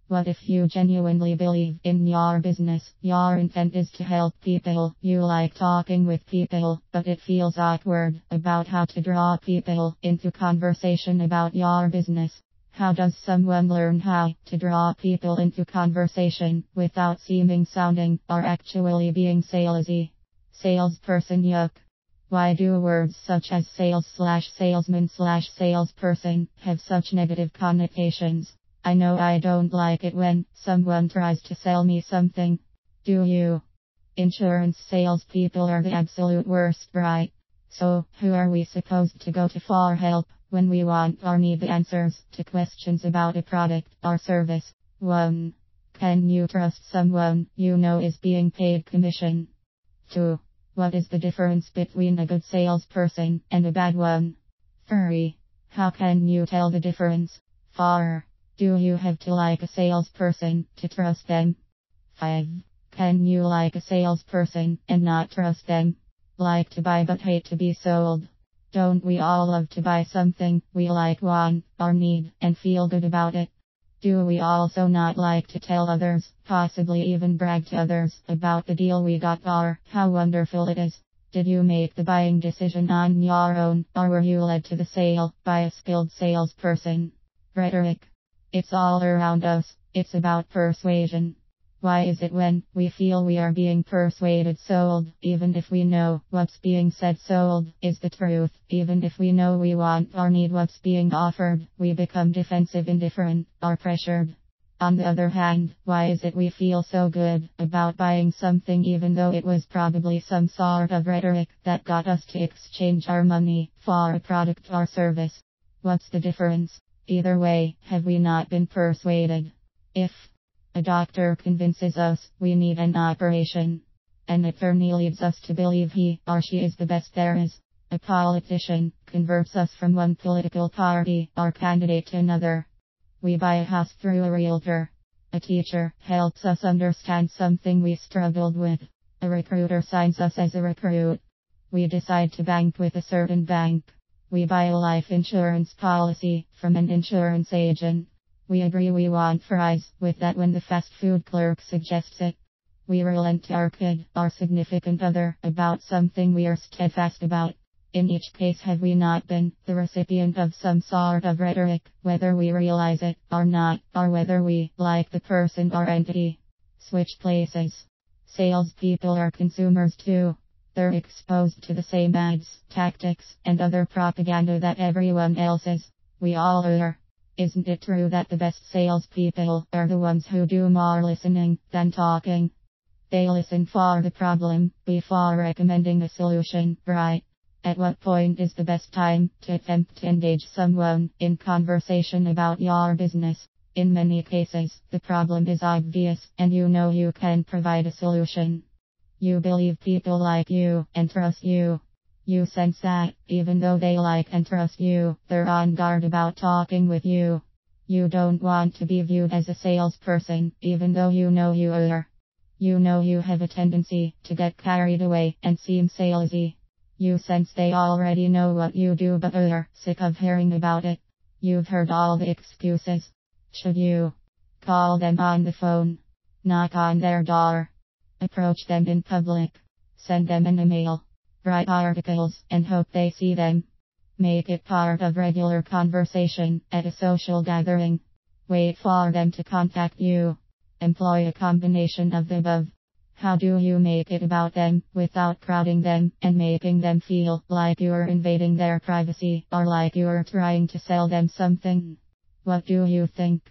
What if you genuinely believe in your business? Your intent is to help people. You like talking with people, but it feels awkward about how to draw people into conversation about your business. How does someone learn how to draw people into conversation without sounding or actually being salesy? Salesperson yuck. Why do words such as sales/salesman/salesperson have such negative connotations? I know I don't like it when someone tries to sell me something. Do you? Insurance salespeople are the absolute worst, right? So, who are we supposed to go to for help when we want or need the answers to questions about a product or service? 1. Can you trust someone you know is being paid commission? 2. What is the difference between a good salesperson and a bad one? 3. How can you tell the difference? 4. Do you have to like a salesperson to trust them? 5. Can you like a salesperson and not trust them? Like to buy but hate to be sold. Don't we all love to buy something we like, want, or need, and feel good about it? Do we also not like to tell others, possibly even brag to others, about the deal we got or how wonderful it is? Did you make the buying decision on your own, or were you led to the sale by a skilled salesperson? Rhetoric. It's all around us. It's about persuasion. Why is it when we feel we are being persuaded sold, even if we know what's being said sold is the truth, even if we know we want or need what's being offered, we become defensive, indifferent, or pressured? On the other hand, why is it we feel so good about buying something even though it was probably some sort of rhetoric that got us to exchange our money for a product or service? What's the difference? Either way, have we not been persuaded? If a doctor convinces us we need an operation, an attorney leads us to believe he or she is the best there is, a politician converts us from one political party or candidate to another, we buy a house through a realtor, a teacher helps us understand something we struggled with, a recruiter signs us as a recruit, we decide to bank with a certain bank, we buy a life insurance policy from an insurance agent. We agree we want fries with that when the fast food clerk suggests it. We relent to our kid or significant other about something we are steadfast about. In each case, have we not been the recipient of some sort of rhetoric, whether we realize it or not, or whether we like the person or entity? Switch places. Salespeople are consumers too. They're exposed to the same ads, tactics, and other propaganda that everyone else is. We all are. Isn't it true that the best salespeople are the ones who do more listening than talking? They listen for the problem before recommending a solution, right? At what point is the best time to attempt to engage someone in conversation about your business? In many cases, the problem is obvious and you know you can provide a solution. You believe people like you and trust you. You sense that, even though they like and trust you, they're on guard about talking with you. You don't want to be viewed as a salesperson, even though you know you are. You know you have a tendency to get carried away and seem salesy. You sense they already know what you do but are sick of hearing about it. You've heard all the excuses. Should you call them on the phone? Knock on their door? Approach them in public? Send them an email? Write articles and hope they see them? Make it part of regular conversation at a social gathering? Wait for them to contact you? Employ a combination of the above? How do you make it about them without crowding them and making them feel like you're invading their privacy or like you're trying to sell them something? What do you think?